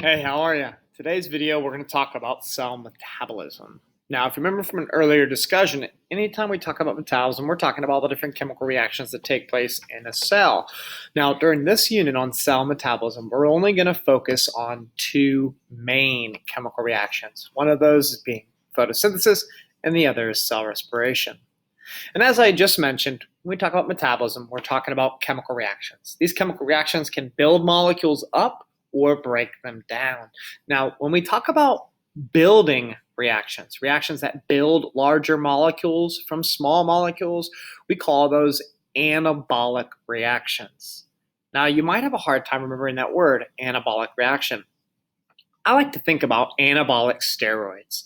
Hey, how are you? Today's video, we're going to talk about cell metabolism. Now, if you remember from an earlier discussion, anytime we talk about metabolism, we're talking about all the different chemical reactions that take place in a cell. Now, during this unit on cell metabolism, we're only going to focus on two main chemical reactions. One of those is being photosynthesis, and the other is cell respiration. And as I just mentioned, when we talk about metabolism, we're talking about chemical reactions. These chemical reactions can build molecules up or break them down. Now, when we talk about building reactions, reactions that build larger molecules from small molecules, we call those anabolic reactions. Now, you might have a hard time remembering that word, anabolic reaction. I like to think about anabolic steroids.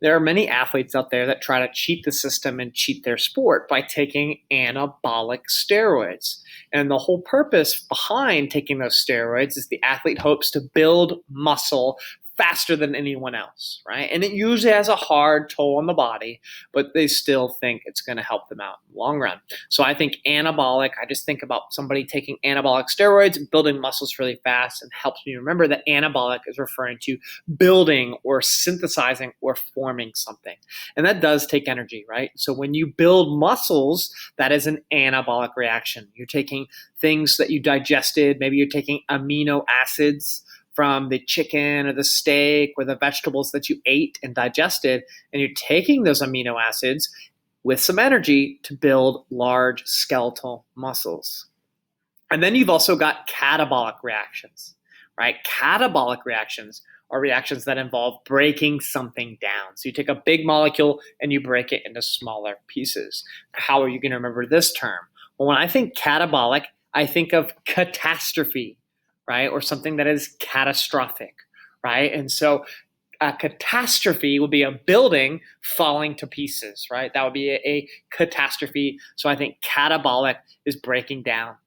There are many athletes out there that try to cheat the system and cheat their sport by taking anabolic steroids. And the whole purpose behind taking those steroids is the athlete hopes to build muscle faster than anyone else, right? And it usually has a hard toll on the body, but they still think it's going to help them out in the long run. So I think anabolic, I just think about somebody taking anabolic steroids and building muscles really fast, and helps me remember that anabolic is referring to building or synthesizing or forming something. And that does take energy, right? So when you build muscles, that is an anabolic reaction. You're taking things that you digested, maybe you're taking amino acids from the chicken or the steak or the vegetables that you ate and digested, and you're taking those amino acids with some energy to build large skeletal muscles. And then you've also got catabolic reactions, right? Catabolic reactions are reactions that involve breaking something down. So you take a big molecule and you break it into smaller pieces. How are you going to remember this term? Well, when I think catabolic, I think of catastrophe, right? Or something that is catastrophic, right? And so a catastrophe would be a building falling to pieces, right? That would be a catastrophe. So I think catabolic is breaking down.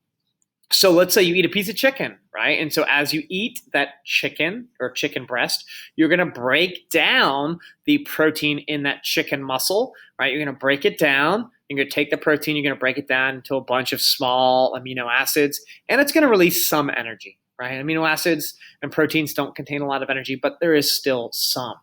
So let's say you eat a piece of chicken, right? And so as you eat that chicken or chicken breast, you're going to break down the protein in that chicken muscle, right? You're going to break it down. You're going to take the protein, you're going to break it down into a bunch of small amino acids, and it's going to release some energy, right? Amino acids and proteins don't contain a lot of energy, but there is still some.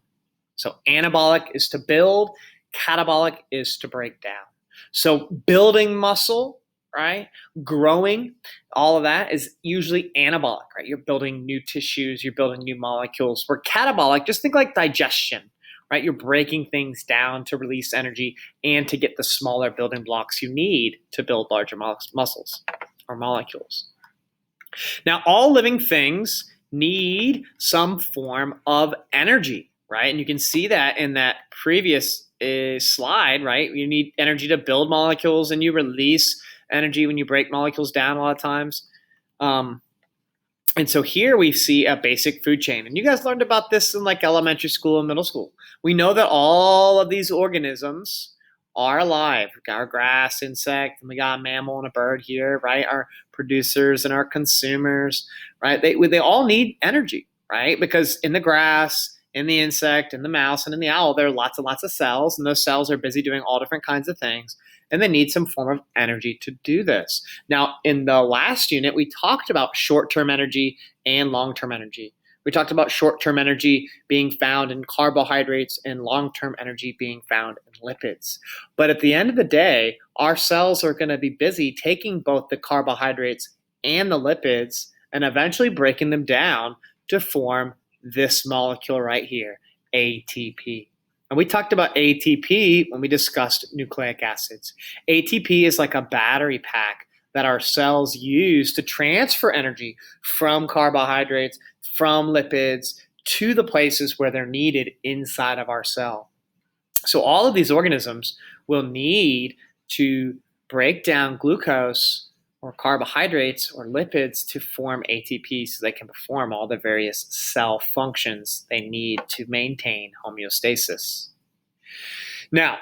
So anabolic is to build, catabolic is to break down. So building muscle, right? Growing, all of that is usually anabolic, right? You're building new tissues, you're building new molecules. Where catabolic, just think like digestion, right? You're breaking things down to release energy and to get the smaller building blocks you need to build larger muscles or molecules. Now, all living things need some form of energy, right? And you can see that in that previous slide, right? You need energy to build molecules, and you release energy when you break molecules down a lot of times. And so here we see a basic food chain. And you guys learned about this in like elementary school and middle school. We know that all of these organisms are alive. We got our grass, insect, and we got a mammal and a bird here, right? Our producers and our consumers, right? They all need energy, right? Because in the grass, in the insect, in the mouse, and in the owl, there are lots and lots of cells, and those cells are busy doing all different kinds of things, and they need some form of energy to do this. Now, in the last unit, we talked about short-term energy and long-term energy. We talked about short-term energy being found in carbohydrates and long-term energy being found in lipids. But at the end of the day, our cells are going to be busy taking both the carbohydrates and the lipids and eventually breaking them down to form this molecule right here, ATP. And we talked about ATP when we discussed nucleic acids. ATP is like a battery pack that our cells use to transfer energy from carbohydrates, from lipids, to the places where they're needed inside of our cell. So all of these organisms will need to break down glucose or carbohydrates or lipids to form ATP so they can perform all the various cell functions they need to maintain homeostasis. Now,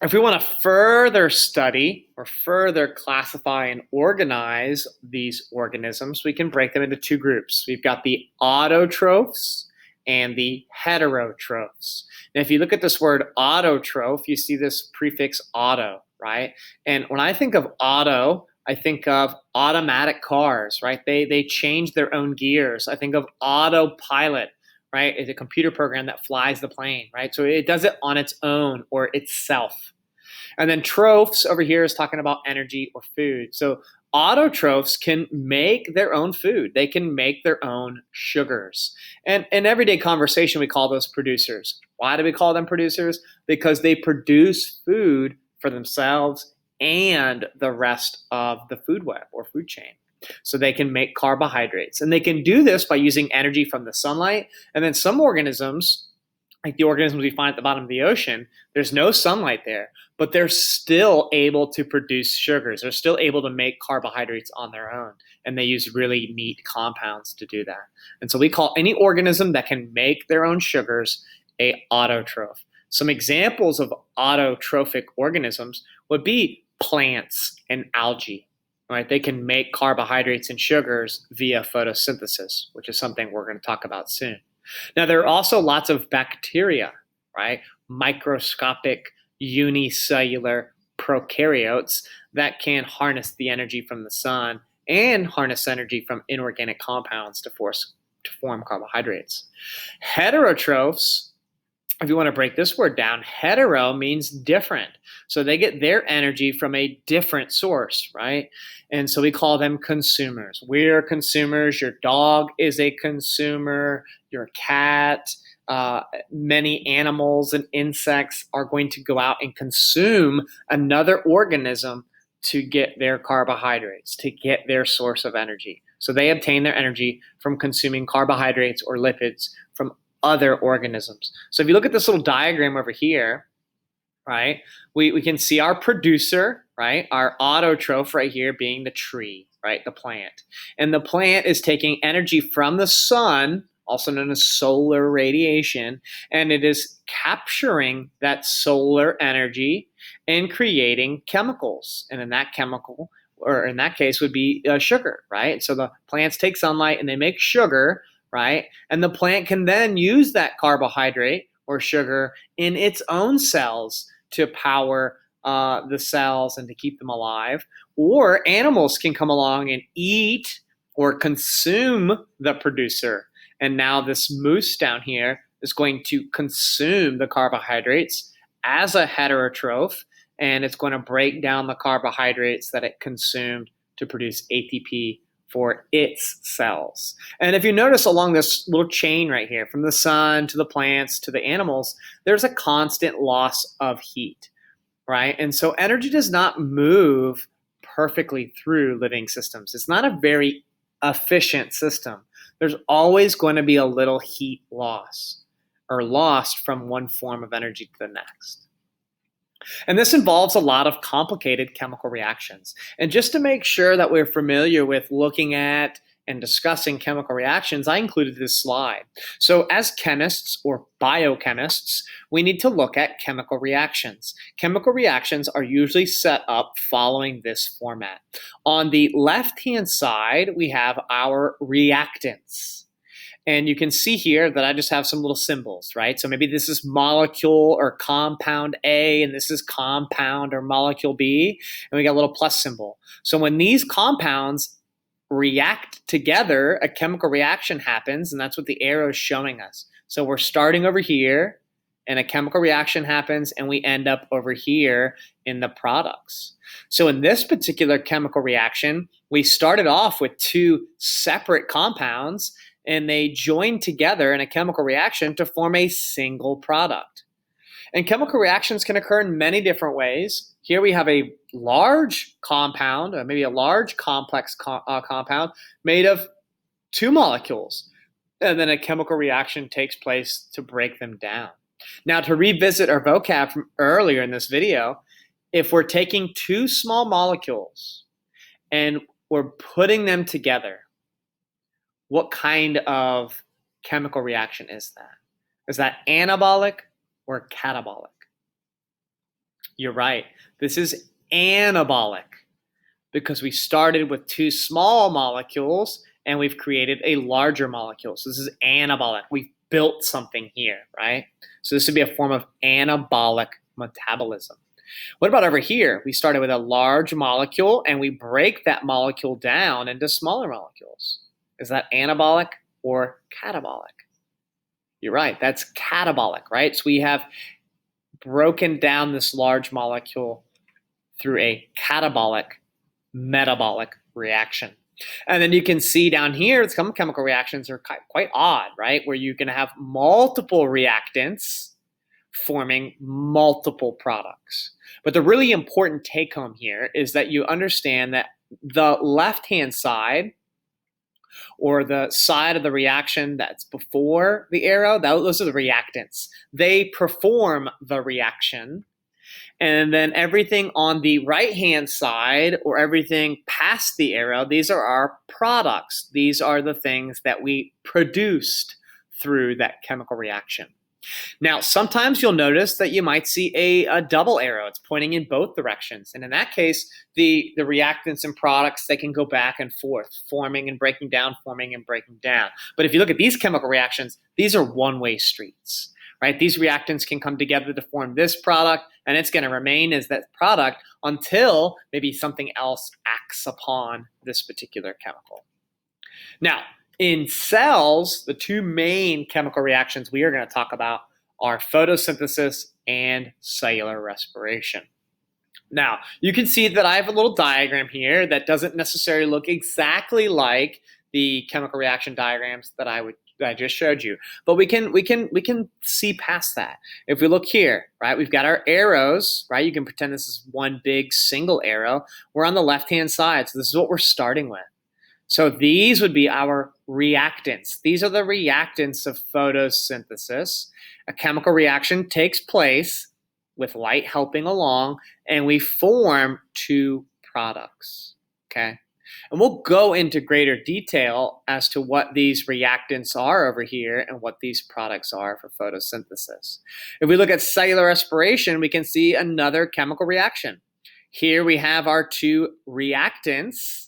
if we want to further study or further classify and organize these organisms, we can break them into two groups. We've got the autotrophs and the heterotrophs. Now, if you look at this word autotroph, you see this prefix auto, right? And when I think of auto, I think of automatic cars, right? They change their own gears. I think of autopilot, right? It's a computer program that flies the plane, right? So it does it on its own or itself. And then trophs over here is talking about energy or food. So autotrophs can make their own food. They can make their own sugars. And in everyday conversation, we call those producers. Why do we call them producers? Because they produce food for themselves and the rest of the food web or food chain. So they can make carbohydrates. And they can do this by using energy from the sunlight. And then some organisms, like the organisms we find at the bottom of the ocean, there's no sunlight there, but they're still able to produce sugars. They're still able to make carbohydrates on their own, and they use really neat compounds to do that. And so we call any organism that can make their own sugars a autotroph. Some examples of autotrophic organisms would be plants and algae. Right? They can make carbohydrates and sugars via photosynthesis, which is something we're going to talk about soon. Now, there are also lots of bacteria, right? Microscopic unicellular prokaryotes that can harness the energy from the sun and harness energy from inorganic compounds to form carbohydrates. Heterotrophs, if you want to break this word down, hetero means different. So they get their energy from a different source, right? And so we call them consumers. We're consumers. Your dog is a consumer. Your cat, many animals and insects are going to go out and consume another organism to get their carbohydrates, to get their source of energy. So they obtain their energy from consuming carbohydrates or lipids from other organisms. So if you look at this little diagram over here, right, we can see our producer, right, our autotroph right here being the tree, right, the plant. And the plant is taking energy from the sun, also known as solar radiation, and it is capturing that solar energy and creating chemicals. And in that chemical, or in that case, would be sugar, right? So the plants take sunlight and they make sugar, right? And the plant can then use that carbohydrate or sugar in its own cells to power the cells and to keep them alive. Or animals can come along and eat or consume the producer. And now this moose down here is going to consume the carbohydrates as a heterotroph, and it's going to break down the carbohydrates that it consumed to produce ATP for its cells. And if you notice along this little chain right here, from the sun to the plants to the animals, there's a constant loss of heat, right? And so energy does not move perfectly through living systems. It's not a very efficient system. There's always going to be a little heat loss or lost from one form of energy to the next. And this involves a lot of complicated chemical reactions. And just to make sure that we're familiar with looking at and discussing chemical reactions, I included this slide. So as chemists or biochemists, we need to look at chemical reactions. Chemical reactions are usually set up following this format. On the left-hand side, we have our reactants. And you can see here that I just have some little symbols, right? So maybe this is molecule or compound A, and this is compound or molecule B, and we got a little plus symbol. So when these compounds react together, a chemical reaction happens, and that's what the arrow is showing us. So we're starting over here, and a chemical reaction happens, and we end up over here in the products. So in this particular chemical reaction, we started off with two separate compounds, and they join together in a chemical reaction to form a single product. And chemical reactions can occur in many different ways. Here we have a large compound, or maybe a large complex compound made of two molecules. And then a chemical reaction takes place to break them down. Now, to revisit our vocab from earlier in this video, if we're taking two small molecules and we're putting them together, what kind of chemical reaction is that? Is that anabolic or catabolic? You're right. This is anabolic because we started with two small molecules and we've created a larger molecule. So this is anabolic. We've built something here, right? So this would be a form of anabolic metabolism. What about over here? We started with a large molecule and we break that molecule down into smaller molecules. Is that anabolic or catabolic? You're right, that's catabolic, right? So we have broken down this large molecule through a catabolic metabolic reaction. And then you can see down here, some chemical reactions are quite odd, right? Where you can have multiple reactants forming multiple products. But the really important take home here is that you understand that the left-hand side, or the side of the reaction that's before the arrow, those are the reactants. They perform the reaction. And then everything on the right-hand side, or everything past the arrow, these are our products. These are the things that we produced through that chemical reaction. Now, sometimes you'll notice that you might see a double arrow. It's pointing in both directions. And in that case, the reactants and products, they can go back and forth, forming and breaking down, forming and breaking down. But if you look at these chemical reactions, these are one-way streets, right? These reactants can come together to form this product, and it's going to remain as that product until maybe something else acts upon this particular chemical. Now, in cells, the two main chemical reactions we are going to talk about are photosynthesis and cellular respiration. Now, you can see that I have a little diagram here that doesn't necessarily look exactly like the chemical reaction diagrams that I just showed you, but we can see past that. If we look here, right, we've got our arrows, right? You can pretend this is one big single arrow. We're on the left-hand side, so this is what we're starting with. So these would be our reactants. These are the reactants of photosynthesis. A chemical reaction takes place with light helping along, and we form two products, okay? And we'll go into greater detail as to what these reactants are over here and what these products are for photosynthesis. If we look at cellular respiration, we can see another chemical reaction. Here we have our two reactants.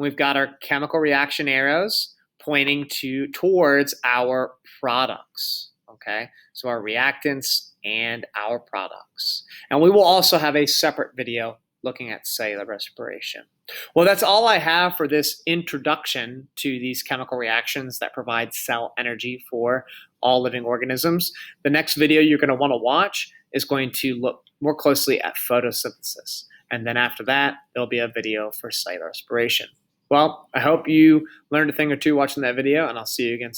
We've got our chemical reaction arrows pointing towards our products, okay? So our reactants and our products. And we will also have a separate video looking at cellular respiration. Well, that's all I have for this introduction to these chemical reactions that provide cell energy for all living organisms. The next video you're going to want to watch is going to look more closely at photosynthesis. And then after that, there'll be a video for cellular respiration. Well, I hope you learned a thing or two watching that video, and I'll see you again soon.